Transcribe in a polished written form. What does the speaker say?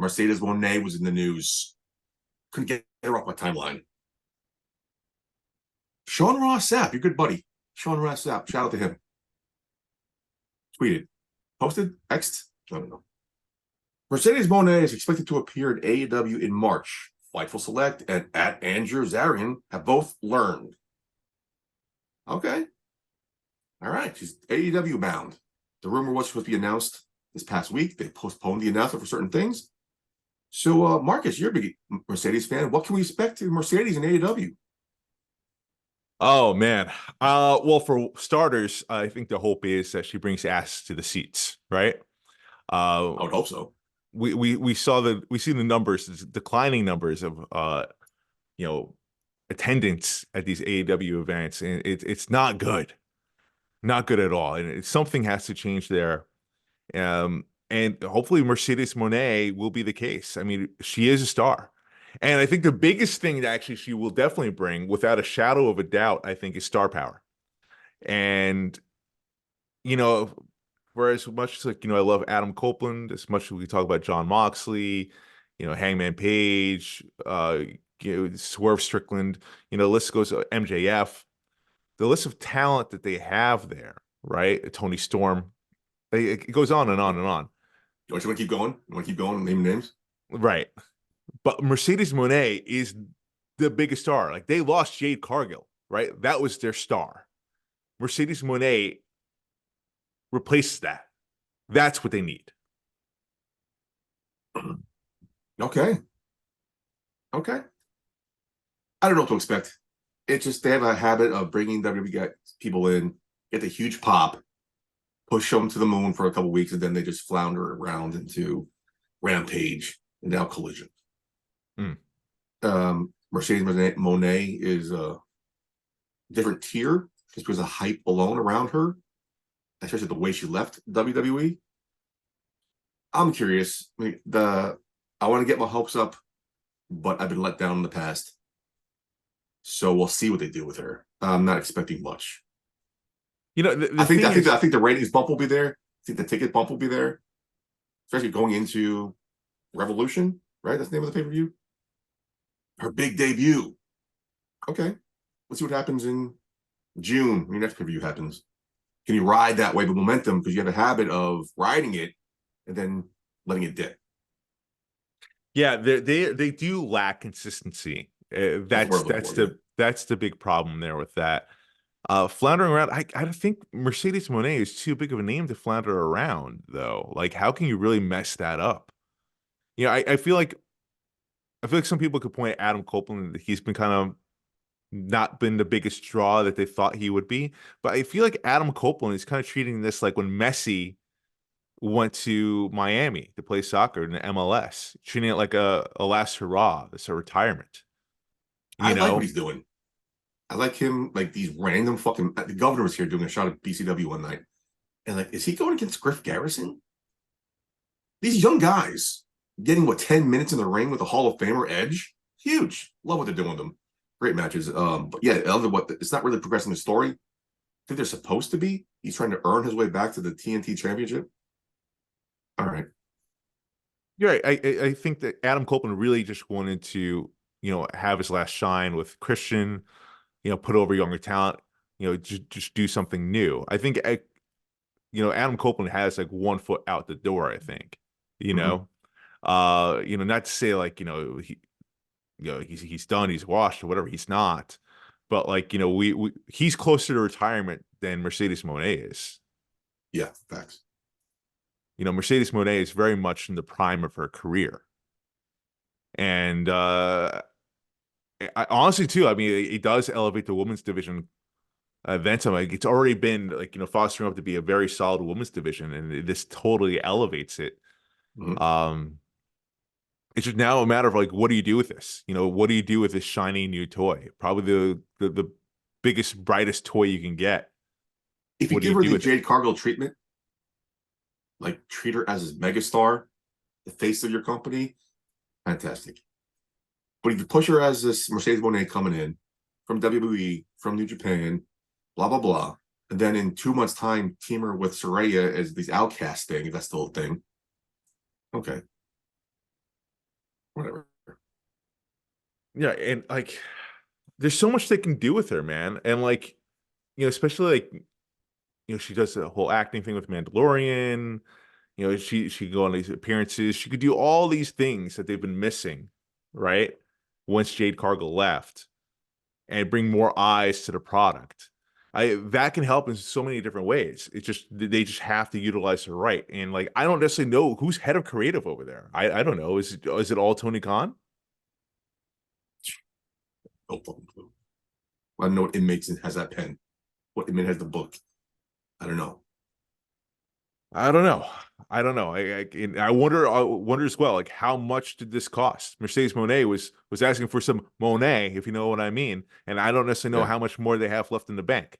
Mercedes Mone was in the news. Couldn't get her off my timeline. Sean Ross Sapp, your good buddy. Sean Ross Sapp, shout out to him. Tweeted, posted, X'd, I don't know. Mercedes Mone is expected to appear at AEW in March. Fightful Select and at Andrew Zarian have both learned. Okay. All right. She's AEW bound. The rumor was supposed to be announced this past week. They postponed the announcement for certain things. So, Marcus, you're a big Mercedes fan. What can we expect to Mercedes and AEW? Oh man. Well, for starters, I think the hope is that she brings ass to the seats, right? I would hope so. We see the numbers, declining numbers of attendance at these AEW events, and it's not good. Not good at all. And something has to change there. And hopefully Mercedes Mone will be the case. I mean, she is a star. And I think the biggest thing that actually she will definitely bring, without a shadow of a doubt, I think, is star power. And, for as much as I love Adam Copeland, as much as we talk about Jon Moxley, Hangman Page, Swerve Strickland, the list goes MJF, the list of talent that they have there, right? Tony Storm, it goes on and on and on. You want to keep going? You want to keep going and name names? Right. But Mercedes Mone is the biggest star. Like, they lost Jade Cargill, right? That was their star. Mercedes Mone replaces that. That's what they need. Okay. I don't know what to expect. It's just they have a habit of bringing WWE people in, get the huge pop, push them to the moon for a couple weeks, and then they just flounder around into Rampage and now Collision. Mercedes Mone is a different tier just because of hype alone around her, especially the way she left WWE. I'm curious. I want to get my hopes up, but I've been let down in the past. So we'll see what they do with her. I'm not expecting much. I think the ratings bump will be there. I think the ticket bump will be there, especially going into Revolution, right? That's the name of the pay-per-view. Her big debut. Okay, let's see what happens in June when your next pay-per-view happens. Can you ride that wave of momentum? Because you have a habit of riding it and then letting it dip. Yeah, they do lack consistency. That's the big problem there with that. Floundering around, I think Mercedes Mone is too big of a name to flounder around, though. Like, how can you really mess that up? I feel like some people could point at Adam Copeland. He's been kind of not been the biggest draw that they thought he would be. But I feel like Adam Copeland is kind of treating this like when Messi went to Miami to play soccer in the MLS, treating it like a last hurrah. It's a retirement. I like what he's doing. I like him, like these random fucking. The governor was here doing a shot at BCW one night, and like, is he going against Griff Garrison? These young guys getting 10 minutes in the ring with a Hall of Famer Edge, huge. Love what they're doing with them. Great matches. But yeah, it's not really progressing the story. I think they're supposed to be. He's trying to earn his way back to the TNT Championship. All right. You're right. I think that Adam Copeland really just wanted to, have his last shine with Christian, put over younger talent, just do something new. I think, Adam Copeland has like 1 foot out the door, I think, not to say like, he's done, he's washed or whatever. He's not, but like, he's closer to retirement than Mercedes Mone is. Yeah, facts. Mercedes Mone is very much in the prime of her career. And I honestly, too, I mean, it does elevate the women's division events. Like, it's already been like, fostering up to be a very solid women's division, and this totally elevates it. It's just now a matter of like, what do you do with this? What do you do with this shiny new toy? Probably the biggest, brightest toy you can get. If you give her the Jade Cargill treatment, like treat her as a megastar, the face of your company, fantastic. But if you push her as this Mercedes Mone coming in from WWE, from New Japan, blah, blah, blah, and then in 2 months' time, team her with Saraya as these outcast thing, if that's still a thing. Okay. Whatever. Yeah, and like there's so much they can do with her, man. And like, especially like, she does the whole acting thing with Mandalorian. She could go on these appearances. She could do all these things that they've been missing, right? Once Jade Cargill left, and bring more eyes to the product. That can help in so many different ways. It's just they just have to utilize her right. And like I don't necessarily know who's head of creative over there. I don't know. Is it all Tony Khan? No fucking clue. I don't know what inmates has that pen. What inmate has the book? I don't know. I don't know. I don't know. I wonder. I wonder as well. Like, how much did this cost? Mercedes Monet was asking for some Monet, if you know what I mean. And I don't necessarily know Yeah. how much more they have left in the bank.